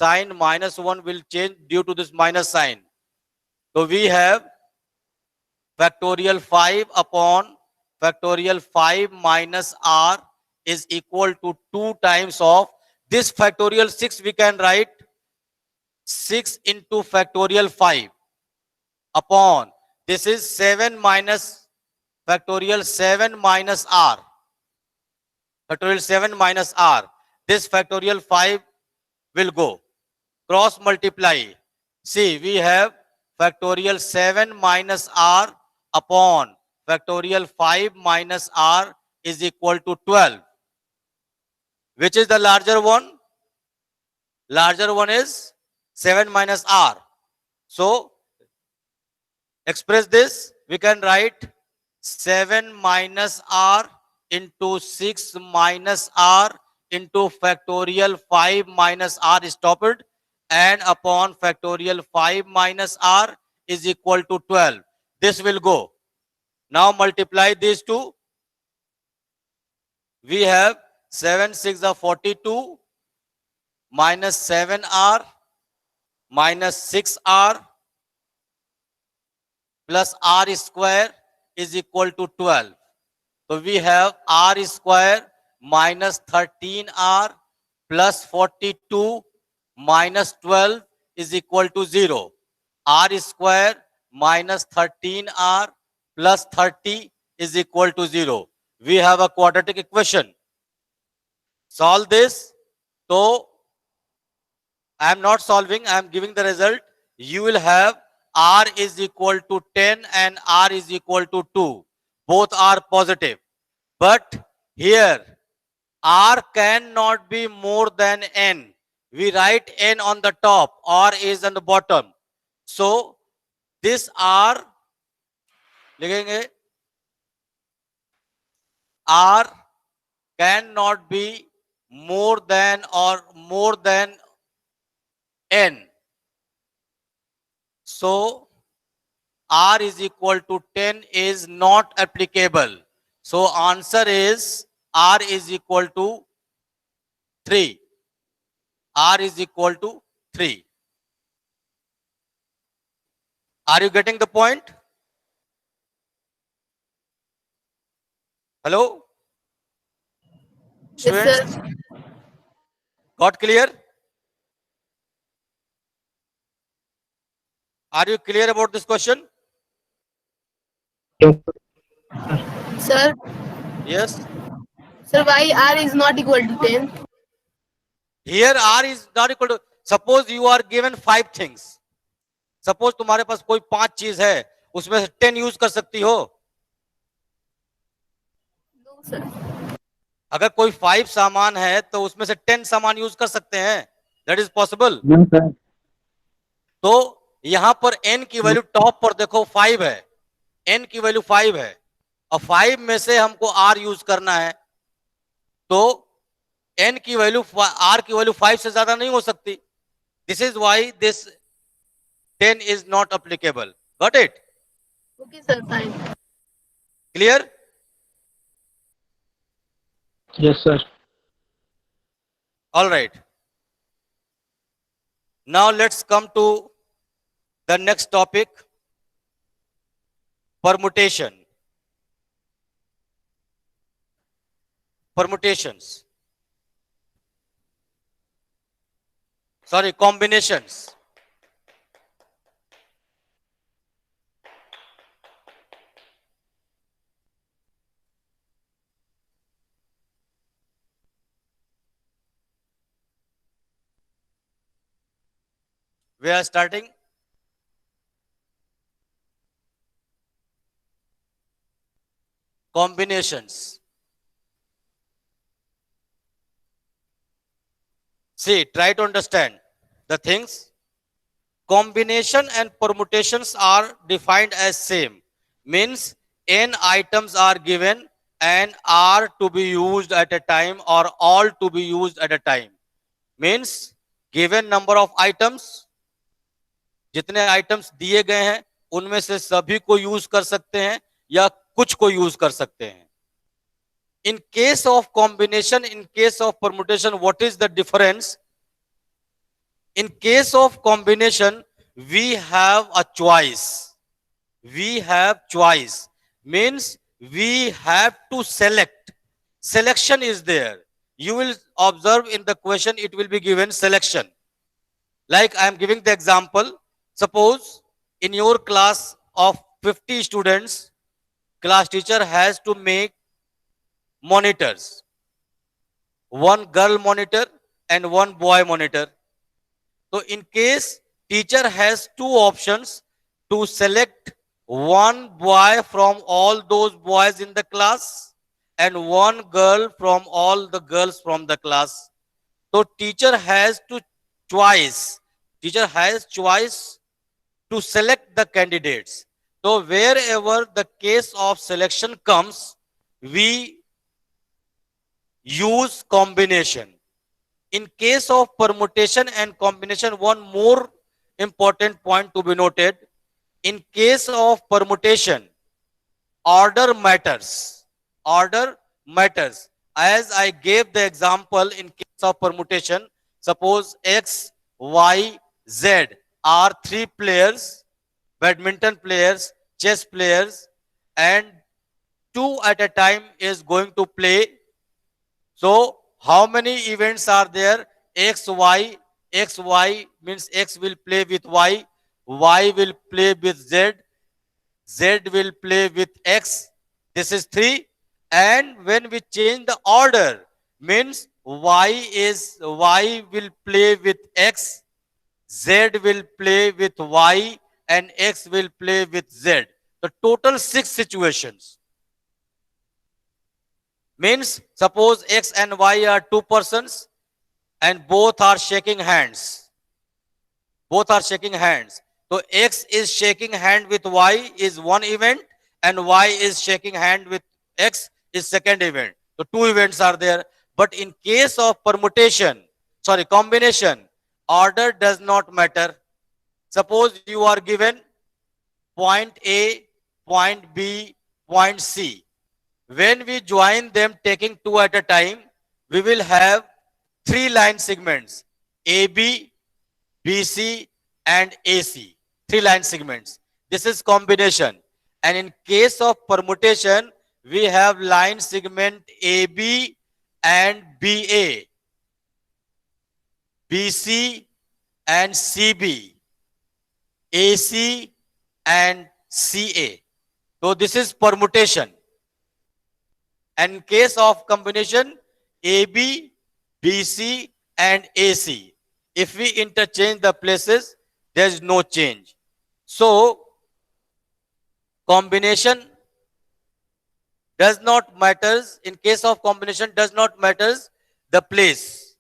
sign -1 will change due to this minus sign. So we have factorial 5 upon factorial 5 minus r is equal to 2 times of this factorial 6. We can write 6 into factorial 5 upon this is 7 minus factorial 7 minus r. Factorial 7 minus r. This factorial 5 will go. Cross multiply. See, we have factorial 7 minus r upon factorial 5 minus r is equal to 12. Which is the larger one? Larger one is 7 minus r. So, express this, we can write 7 minus r into 6 minus r into factorial 5 minus r is stopped, and upon factorial 5 minus r is equal to 12. This will go. Now multiply these two. We have 7 6 are 42 minus 7r minus 6r plus r square is equal to 12. So we have r square minus 13r plus 42 minus 12 is equal to 0. R square minus 13r plus 30 is equal to 0. We have a quadratic equation. Solve this. So I am not solving, I am giving the result. You will have r is equal to 10 and r is equal to 2. Both are positive. But here r cannot be more than n. We write n on the top, r is on the bottom. So this r लिखेंगे, r cannot be more than or more than n. So r is equal to 10 is not applicable. So answer is r is equal to 3. R is equal to 3. Are you getting the point? Hello? Yes, Students? sir. Got clear? Are you clear about this question? Sir, Yes. sir, why r is not equal to 10? Here r is not equal to, suppose you are given 5 things. Suppose तुम्हारे पास कोई 5 चीज है, उसमें से 10 use कर सकती हो? No, sir. अगर कोई 5 सामान है तो उसमें से 10 सामान यूज कर सकते हैं. That is possible. तो यहां पर n की वैल्यू टॉप पर देखो 5 है. n की वैल्यू 5 है और 5 में से हमको r यूज करना है. तो n की वैल्यू r की वैल्यू 5 से ज्यादा नहीं हो सकती. This is why this 10 is not applicable. Got it? Okay, sir, fine. Clear? Yes, sir. All right. Now let's come to the next topic, permutation. Permutations. Sorry, combinations. We are starting. Combinations. See, try to understand the things. Combination and permutations are defined as same. Means n items are given and are to be used at a time or all to be used at a time. Means given number of items, जितने items दिए गए हैं उनमें से सभी को use कर सकते हैं या कुछ को यूज कर सकते हैं. In case of combination, in case of permutation, what is the difference? In case of combination, we have a choice. We have choice. Means we have to select. Selection is there. You will observe in the question, it will be given selection. Like I am giving the example. Suppose in your class of 50 students, class teacher has to make monitors. One girl monitor and one boy monitor. So in case teacher has two options to select one boy from all those boys in the class and one girl from all the girls from the class. So teacher has to choice. Teacher has choice to select the candidates. So wherever the case of selection comes, we use combination. In case of permutation and combination, one more important point to be noted. In case of permutation, order matters. Order matters. As I gave the example in case of permutation, suppose X, Y, Z are three players, badminton players, chess players, and two at a time is going to play. So how many events are there? X, Y. X, Y means X will play with Y will play with Z, Z will play with X. This is 3. And when we change the order, means Y will play with X, Z will play with Y, and X will play with Z. The total 6 situations. Means suppose X and Y are two persons and both are shaking hands. Both are shaking hands. So X is shaking hand with Y is one event and Y is shaking hand with X is second event. So two events are there. But in case of combination, order does not matter. Suppose you are given point A, point B, point C. When we join them taking two at a time, we will have three line segments, AB, BC, and AC. Three line segments. This is combination. And in case of permutation, we have line segment AB and BA, BC and CB, AC and CA. So this is permutation. And in case of combination, AB, BC, and AC. If we interchange the places, there is no change. So, combination does not matters. In case of combination, does not matters the place.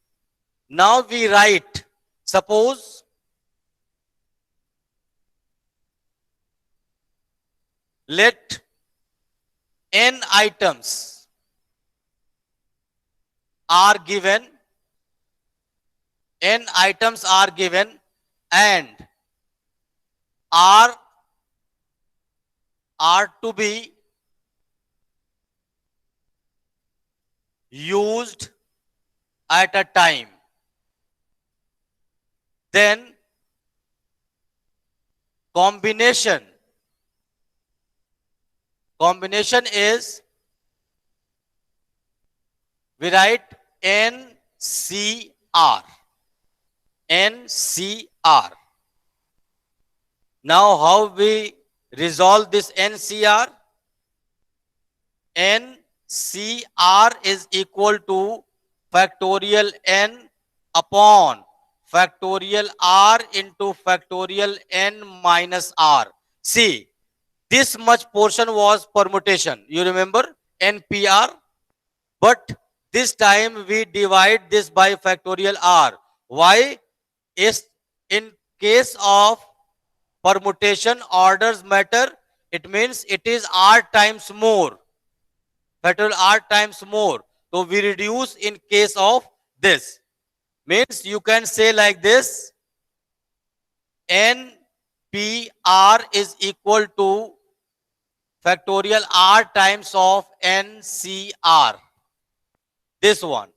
Now we write, suppose let n items are given, n items are given and are to be used at a time. Then combination is, we write NCR. NCR. Now how we resolve this NCR? NCR is equal to factorial N upon factorial R into factorial N minus R. See, this much portion was permutation. You remember NPR? But this time we divide this by factorial R. Why? Is in case of permutation, orders matter. It means it is R times more. Factorial R times more. So we reduce in case of this. Means you can say like this. NPR is equal to factorial R times of NCR. This one.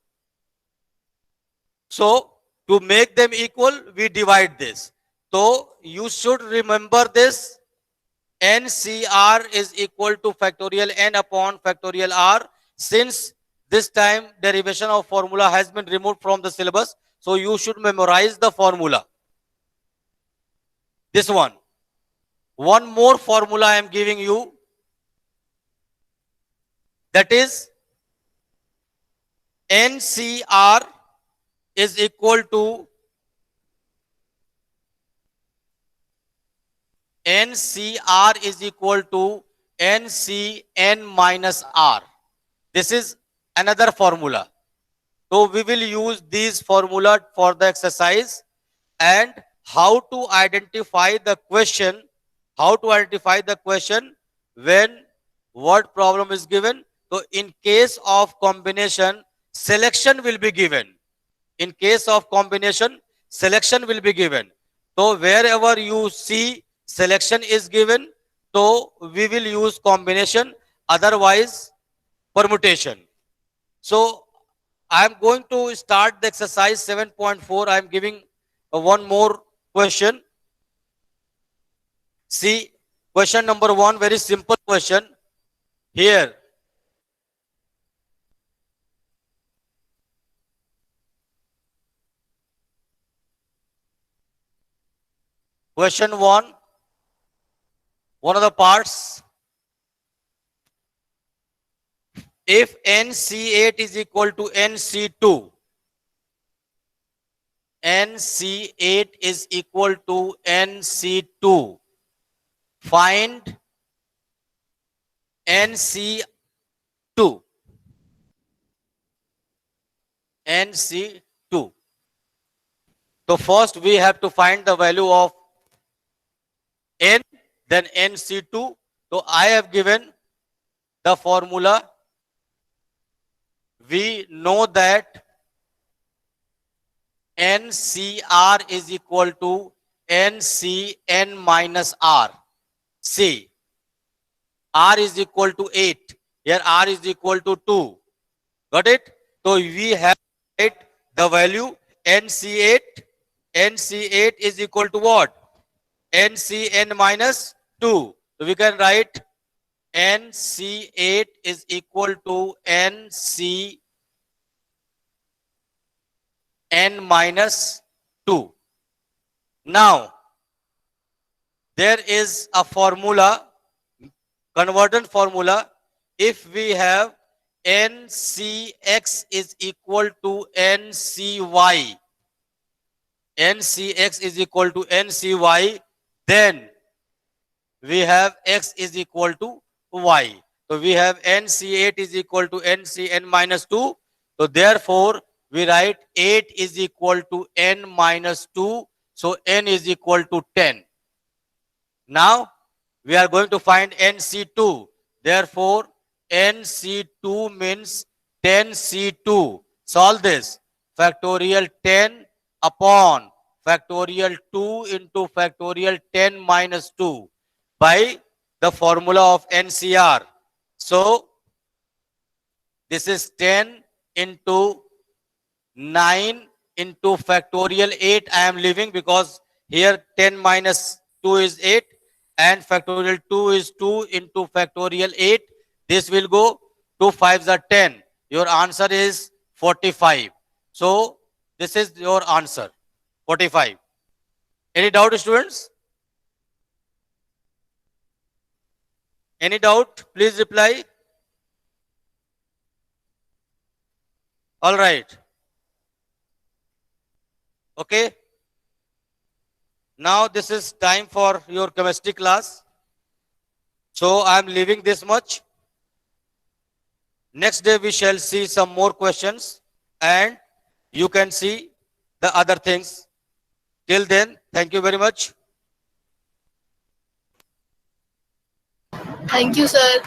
So To make them equal, we divide this. So you should remember this. NCR is equal to factorial n upon factorial r. Since this time derivation of formula has been removed from the syllabus, so you should memorize the formula. This one. One more formula I am giving you. That is NCR is equal to NCR is equal to NCN minus R. This is another formula. So we will use these formula for the exercise. And how to identify the question, when what problem is given. So in case of combination, selection will be given. In case of combination, selection will be given. So wherever you see selection is given, so we will use combination, otherwise permutation. So I am going to start the exercise 7.4. I am giving one more question. See, question number 1, very simple question. Here, question 1, one of the parts. If NC8 is equal to NC2, NC8 is equal to NC2, find NC2. NC2. So first we have to find the value of N, then NC2. So I have given the formula. We know that NCR is equal to NCN minus R. See, R is equal to 8. Here R is equal to 2. Got it? So we have to write the value NC8. NC8 is equal to what? NCN minus 2. So we can write NC8 is equal to NCN minus 2. Now, there is a formula, convergent formula. If we have NCX is equal to NCY, NCX is equal to NCY, then we have X is equal to Y. So we have NC8 is equal to NCN minus 2. So therefore, we write 8 is equal to N minus 2. So N is equal to 10. Now, we are going to find NC2. Therefore, NC2 means 10C2. Solve this. Factorial 10 upon factorial 2 into factorial 10 minus 2 by the formula of NCR. So, this is 10 into 9 into factorial 8. I am leaving because here 10 minus 2 is 8 and factorial 2 is 2 into factorial 8. This will go 2 5s are 10. Your answer is 45. So this is your answer, 45. Any doubt, students? Any doubt? Please reply. All right. Okay. Now this is time for your chemistry class. So I am leaving this much. Next day we shall see some more questions and you can see the other things. Till then, thank you very much. Thank you, sir.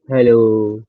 Hello.